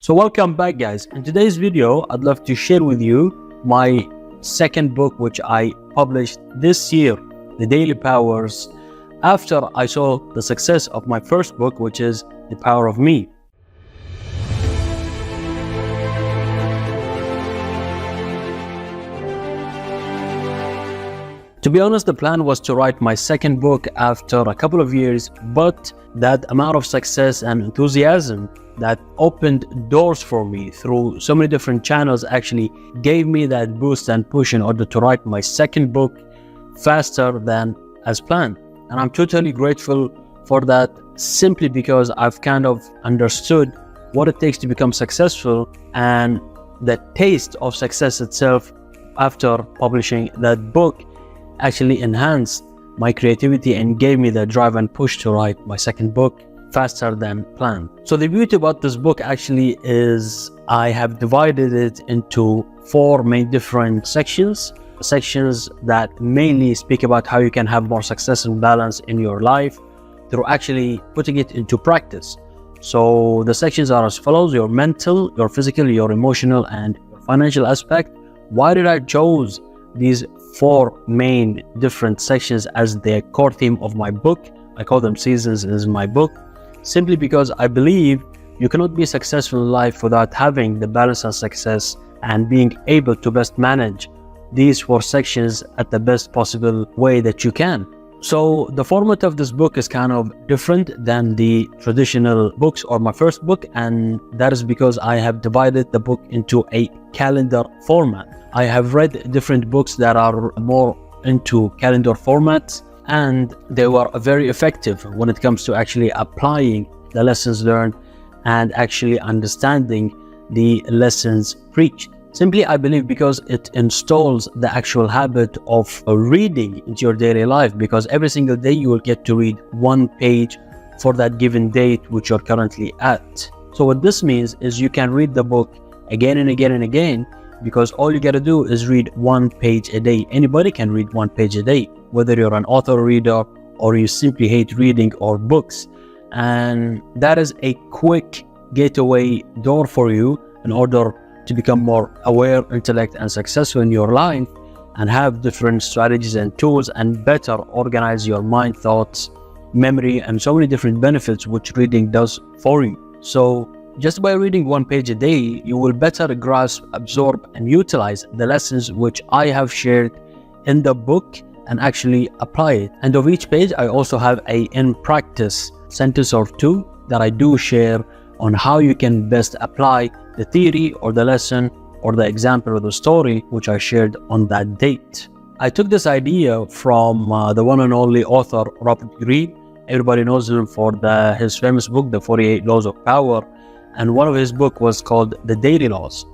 So welcome back, guys. In today's video, I'd love to share with you my second book, which I published this year, The Daily Powers, after I saw the success of my first book, which is The Power of Me. To be honest, the plan was to write my second book after a couple of years, but that amount of success and enthusiasm that opened doors for me through so many different channels actually gave me that boost and push in order to write my second book faster than as planned. And I'm totally grateful for that, simply because I've kind of understood what it takes to become successful and the taste of success itself after publishing that book actually enhanced my creativity and gave me the drive and push to write my second book faster than planned. So the beauty about this book actually is I have divided it into 4 main different sections that mainly speak about how you can have more success and balance in your life through actually putting it into practice. So the sections are as follows: your mental, your physical, your emotional, and your financial aspect. Why did I choose these 4 main different sections as the core theme of my book? I call them seasons in my book, simply because I believe you cannot be successful in life without having the balance and success and being able to best manage these 4 sections at the best possible way that you can. So the format of this book is kind of different than the traditional books or my first book, and that is because I have divided the book into a calendar format. I have read different books that are more into calendar formats, and they were very effective when it comes to actually applying the lessons learned and actually understanding the lessons preached. Simply, I believe because it installs the actual habit of reading into your daily life, because every single day you will get to read 1 page for that given date which you're currently at. So what this means is you can read the book again and again and again, because all you gotta do is read 1 page a day. Anybody can read 1 page a day, whether you're an author reader or you simply hate reading or books. And that is a quick gateway door for you in order to become more aware, intellect, and successful in your life, and have different strategies and tools and better organize your mind, thoughts, memory, and so many different benefits which reading does for you. So just by reading 1 page a day, you will better grasp, absorb, and utilize the lessons which I have shared in the book and actually apply it. And of each page, I also have a in practice sentence or 2 that I do share on how you can best apply the theory or the lesson or the example or the story which I shared on that date. I took this idea from the one and only author Robert Greene. Everybody knows him for his famous book, The 48 Laws of Power. And one of his books was called The Daily Laws.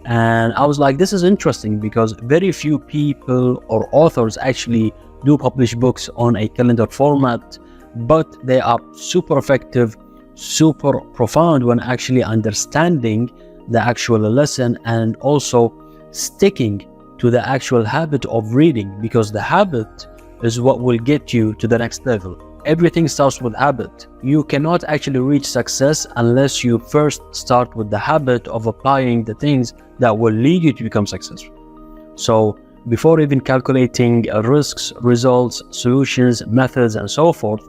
And I was like, this is interesting, because very few people or authors actually do publish books on a calendar format, but they are super effective, super profound when actually understanding the actual lesson and also sticking to the actual habit of reading, because the habit is what will get you to the next level. Everything starts with habit. You cannot actually reach success unless you first start with the habit of applying the things that will lead you to become successful. So before even calculating risks, results, solutions, methods, and so forth,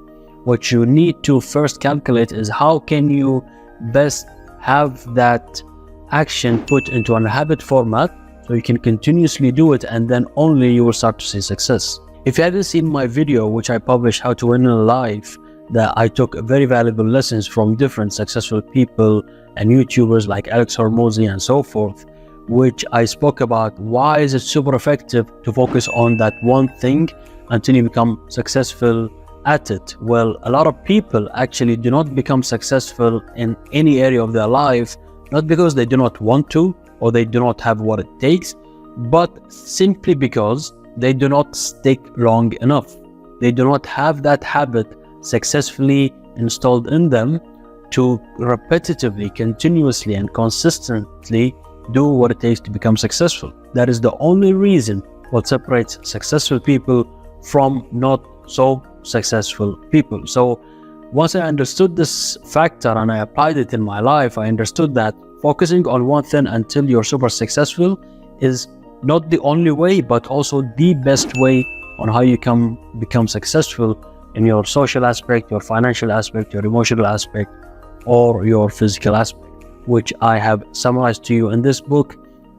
what you need to first calculate is how can you best have that action put into a habit format so you can continuously do it, and then only you will start to see success. If you haven't seen my video which I published, How to Win in Life, that I took very valuable lessons from different successful people and YouTubers like Alex Hormozi and so forth, which I spoke about why is it super effective to focus on that one thing until you become successful at it. Well, a lot of people actually do not become successful in any area of their life, not because they do not want to or they do not have what it takes, but simply because they do not stick long enough. They do not have that habit successfully installed in them to repetitively, continuously, and consistently do what it takes to become successful. That is the only reason what separates successful people from not so successful people. So once I understood this factor and I applied it in my life, I understood that focusing on one thing until you're super successful is not the only way, but also the best way on how you can become successful in your social aspect, your financial aspect, your emotional aspect, or your physical aspect, which I have summarized to you in this book,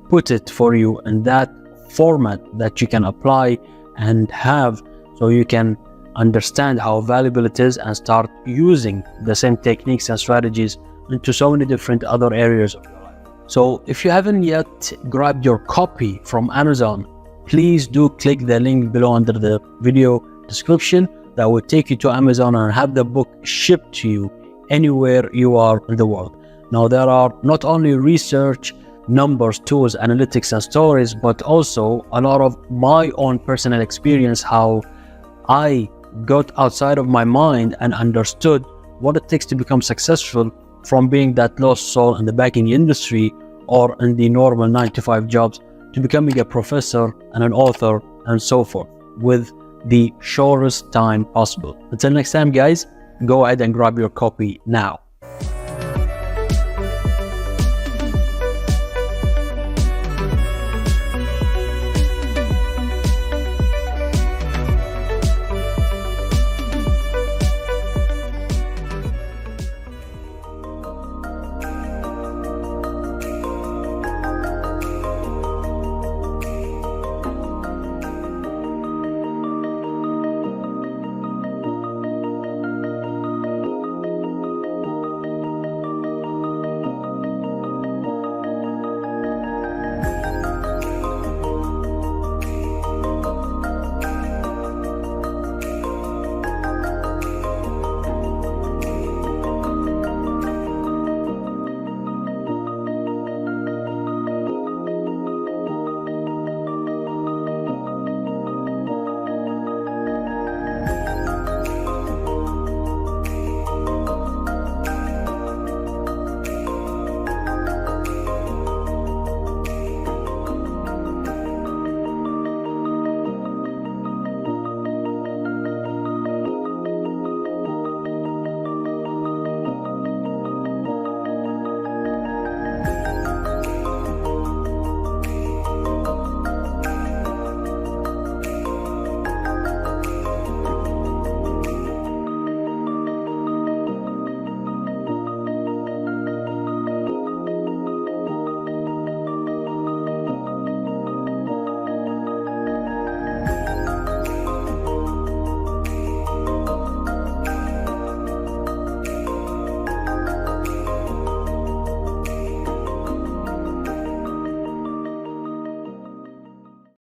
put it for you in that format that you can apply and have, so you can understand how valuable it is and start using the same techniques and strategies into so many different other areas of your life. So if you haven't yet grabbed your copy from Amazon, please do click the link below under the video description. That will take you to Amazon and have the book shipped to you anywhere you are in the world. Now, there are not only research, numbers, tools, analytics, and stories, but also a lot of my own personal experience, how I got outside of my mind and understood what it takes to become successful, from being that lost soul in the banking industry or in the normal 9-to-5 jobs to becoming a professor and an author and so forth with the shortest time possible. Until next time, guys, go ahead and grab your copy now.